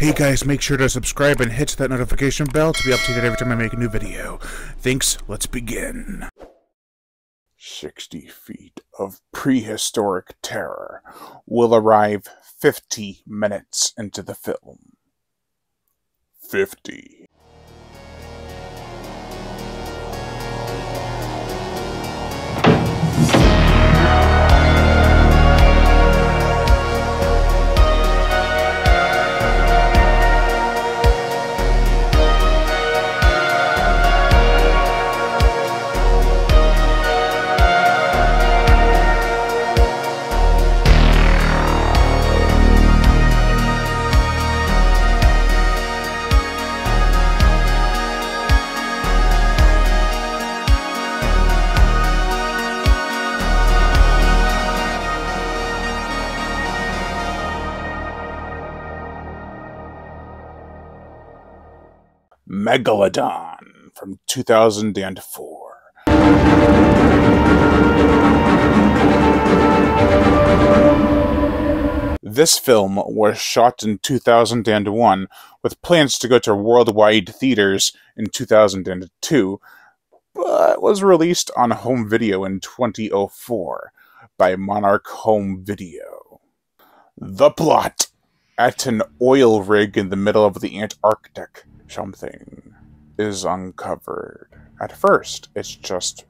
Hey guys, make sure to subscribe and hit that notification bell to be updated every time I make a new video. Thanks, let's begin. 60 feet of prehistoric terror will arrive 50 minutes into the film. 50. Megalodon from 2004. This film was shot in 2001 with plans to go to worldwide theaters in 2002, but was released on home video in 2004 by Monarch Home Video. The plot: at an oil rig in the middle of the Antarctic, something is uncovered. At first, it's just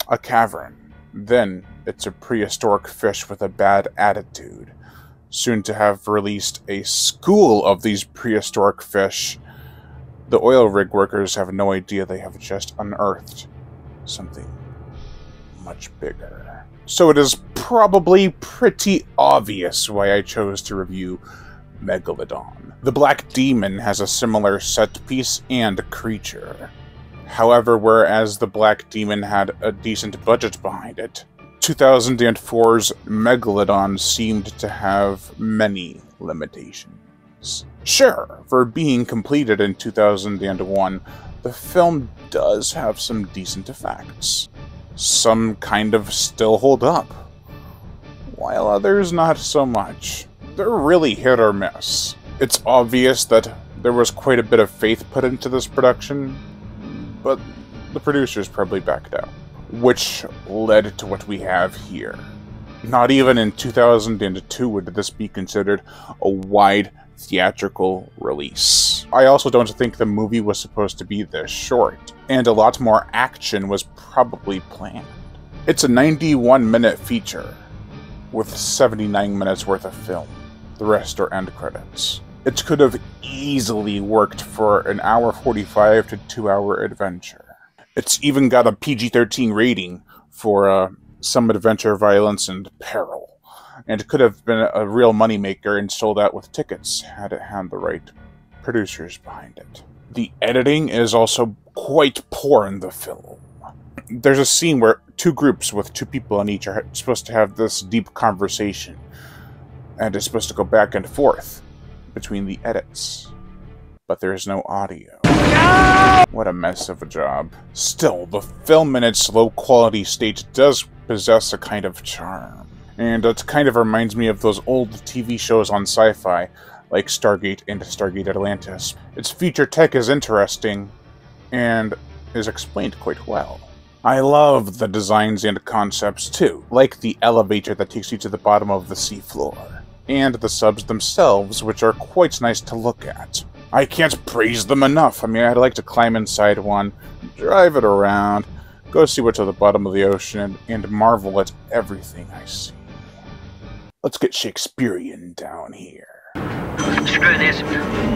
a cavern. Then, it's a prehistoric fish with a bad attitude. Soon to have released a school of these prehistoric fish, the oil rig workers have no idea they have just unearthed something much bigger. So it is probably pretty obvious why I chose to review Megalodon. The Black Demon has a similar set piece and creature. However, whereas the Black Demon had a decent budget behind it, 2004's Megalodon seemed to have many limitations. Sure, for being completed in 2001, the film does have some decent effects. Some kind of still hold up, while others not so much. They're really hit or miss. It's obvious that there was quite a bit of faith put into this production, but the producers probably backed out, which led to what we have here. Not even in 2002 would this be considered a wide theatrical release. I also don't think the movie was supposed to be this short, and a lot more action was probably planned. It's a 91-minute feature, with 79 minutes worth of film. The rest are end credits. It could have easily worked for an hour 45 to 2-hour adventure. It's even got a PG-13 rating for some adventure, violence, and peril. And it could have been a real moneymaker and sold out with tickets had it had the right producers behind it. The editing is also quite poor in the film. There's a scene where two groups with two people in each are supposed to have this deep conversation, and it's supposed to go back and forth between the edits, but there's no audio. No! What a mess of a job. Still, the film in its low-quality state does possess a kind of charm, and it kind of reminds me of those old TV shows on sci-fi, like Stargate and Stargate Atlantis. Its feature tech is interesting, and is explained quite well. I love the designs and concepts too, like the elevator that takes you to the bottom of the seafloor, and the subs themselves, which are quite nice to look at. I can't praise them enough. I mean, I'd like to climb inside one, drive it around, go see what's at the bottom of the ocean, and marvel at everything I see. Let's get Shakespearean down here. Screw this.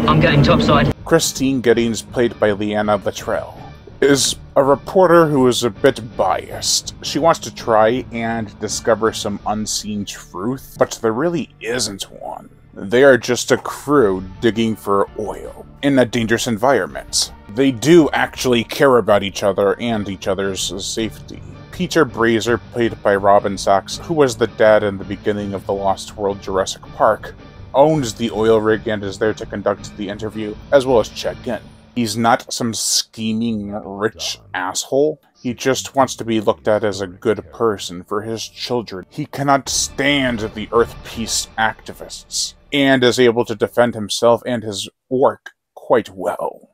I'm getting topside. Christine Giddings, played by Leanna Luttrell, is a reporter who is a bit biased. She wants to try and discover some unseen truth, but there really isn't one. They are just a crew digging for oil in a dangerous environment. They do actually care about each other and each other's safety. Peter Brazer, played by Robin Sachs, who was the dad in the beginning of the Lost World Jurassic Park, owns the oil rig and is there to conduct the interview, as well as check in. He's not some scheming rich asshole. He just wants to be looked at as a good person for his children. He cannot stand the Earth Peace activists, and is able to defend himself and his work quite well.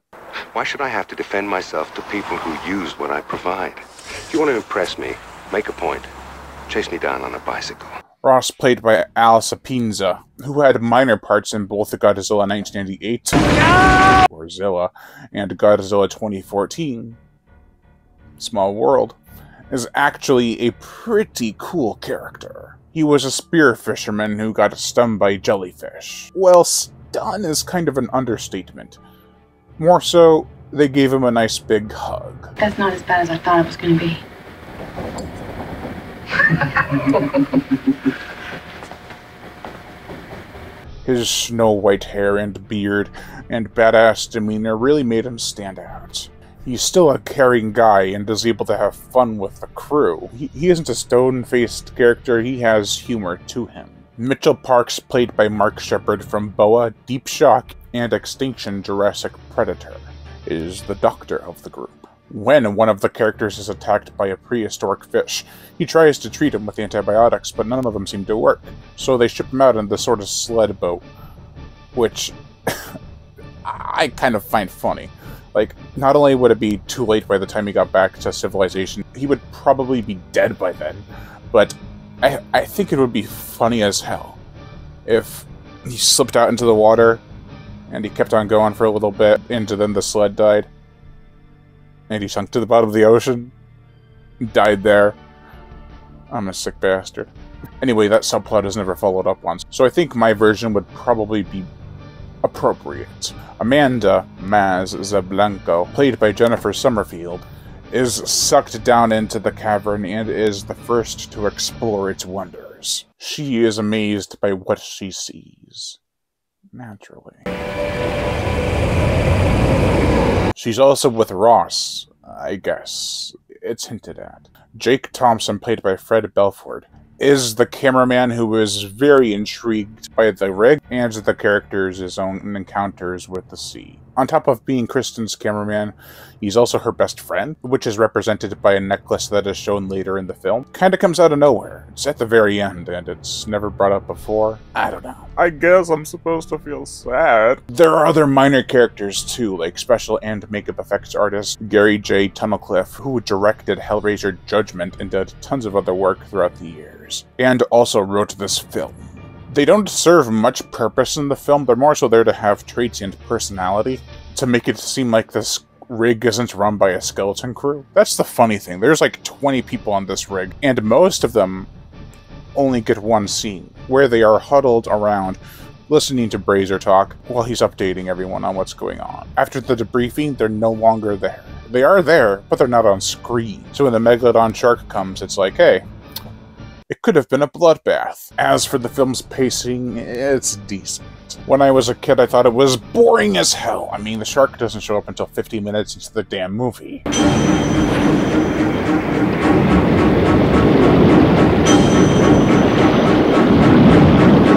Why should I have to defend myself to people who use what I provide? If you want to impress me, make a point. Chase me down on a bicycle. Ross, played by Alice Apinza, who had minor parts in both the Godzilla 1998, or Zilla, and Godzilla 2014, Small World, is actually a pretty cool character. He was a spear fisherman who got stung by jellyfish. Well, stun is kind of an understatement. More so, they gave him a nice big hug. That's not as bad as I thought it was going to be. His snow-white hair and beard and badass demeanor really made him stand out. He's still a caring guy and is able to have fun with the crew. He isn't a stone-faced character, he has humor to him. Mitchell Parks, played by Mark Shepard from BoA, Deep Shock, and Extinction Jurassic Predator, is the doctor of the group. When one of the characters is attacked by a prehistoric fish, he tries to treat him with antibiotics, but none of them seem to work. So they ship him out in this sort of sled boat, which I kind of find funny. Like, not only would it be too late by the time he got back to civilization, he would probably be dead by then, but I think it would be funny as hell if he slipped out into the water and he kept on going for a little bit, and then the sled died. And he sunk to the bottom of the ocean. Died there. I'm a sick bastard. Anyway, that subplot is never followed up on, so I think my version would probably be appropriate. Amanda Maz Zablanco, played by Jennifer Summerfield, is sucked down into the cavern and is the first to explore its wonders. She is amazed by what she sees. Naturally. She's also with Ross, I guess. It's hinted at. Jake Thompson, played by Fred Belford, is the cameraman who is very intrigued by the rig and the characters' own encounters with the sea. On top of being Kristen's cameraman, he's also her best friend, which is represented by a necklace that is shown later in the film. Kinda comes out of nowhere. It's at the very end, and it's never brought up before. I don't know. I guess I'm supposed to feel sad. There are other minor characters too, like special and makeup effects artist Gary J. Tunnicliffe, who directed Hellraiser Judgment and did tons of other work throughout the years, and also wrote this film. They don't serve much purpose in the film, they're more so there to have traits and personality, to make it seem like this rig isn't run by a skeleton crew. That's the funny thing, there's like 20 people on this rig, and most of them only get one scene, where they are huddled around, listening to Brazier talk, while he's updating everyone on what's going on. After the debriefing, they're no longer there. They are there, but they're not on screen. So when the Megalodon shark comes, it's like, hey, it could have been a bloodbath. As for the film's pacing, it's decent. When I was a kid, I thought it was boring as hell. I mean, the shark doesn't show up until 50 minutes into the damn movie.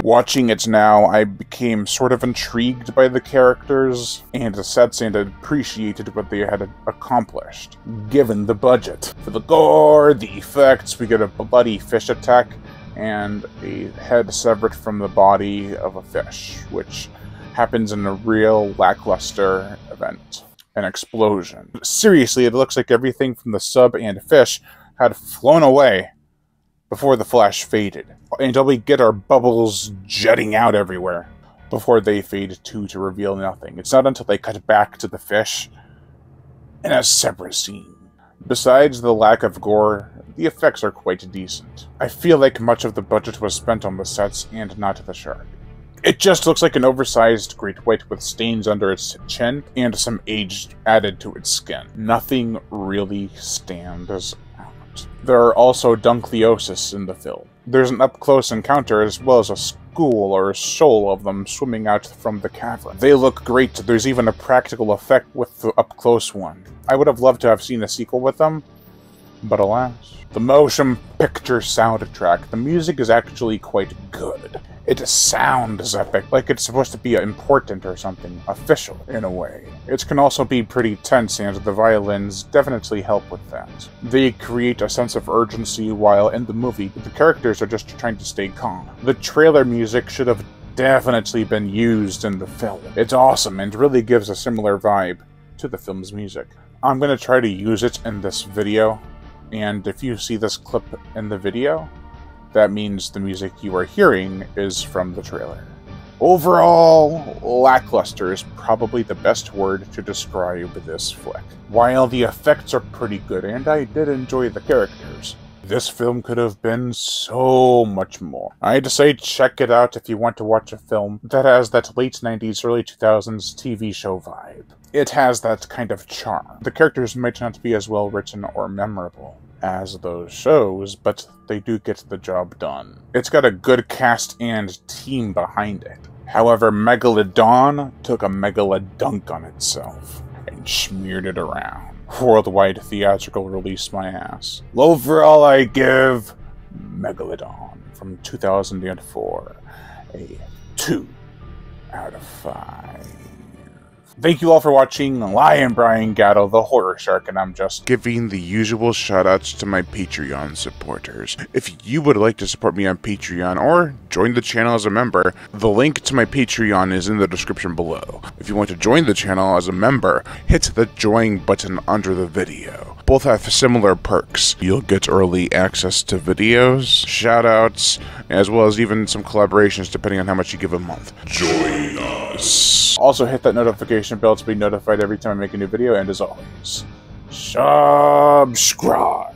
Watching it now, I became sort of intrigued by the characters and the sets and appreciated what they had accomplished, given the budget. For the gore, the effects, we get a bloody fish attack and a head severed from the body of a fish, which happens in a real lackluster event. An explosion. Seriously, it looks like everything from the sub and fish had flown away before the flash faded, until we get our bubbles jetting out everywhere, before they fade to reveal nothing. It's not until they cut back to the fish in a separate scene. Besides the lack of gore, the effects are quite decent. I feel like much of the budget was spent on the sets and not the shark. It just looks like an oversized great white with stains under its chin and some age added to its skin. Nothing really stands out. There are also dunkleosis in the film. There's an up-close encounter as well as a school or a shoal of them swimming out from the cavern. They look great. There's even a practical effect with the up-close one. I would have loved to have seen a sequel with them, but alas. The motion picture soundtrack. The music is actually quite good. It sounds epic, like it's supposed to be important or something official, in a way. It can also be pretty tense, and the violins definitely help with that. They create a sense of urgency, while in the movie, the characters are just trying to stay calm. The trailer music should have definitely been used in the film. It's awesome and really gives a similar vibe to the film's music. I'm going to try to use it in this video, and if you see this clip in the video, that means the music you are hearing is from the trailer. Overall, lackluster is probably the best word to describe this flick. While the effects are pretty good, and I did enjoy the characters, this film could have been so much more. I'd say check it out if you want to watch a film that has that late 90s, early 2000s TV show vibe. It has that kind of charm. The characters might not be as well written or memorable as those shows, but they do get the job done. It's got a good cast and team behind it. However, Megalodon took a megalodunk on itself and smeared it around. Worldwide theatrical release, my ass. Overall, I give Megalodon from 2004 a 2 out of 5. Thank you all for watching. I am Brian Gatto, the Horror Shark, and I'm just giving the usual shoutouts to my Patreon supporters. If you would like to support me on Patreon or join the channel as a member, the link to my Patreon is in the description below. If you want to join the channel as a member, hit the join button under the video. Both have similar perks. You'll get early access to videos, shoutouts, as well as even some collaborations depending on how much you give a month. Join us! Also hit that notification bell to be notified every time I make a new video, and as always, subscribe!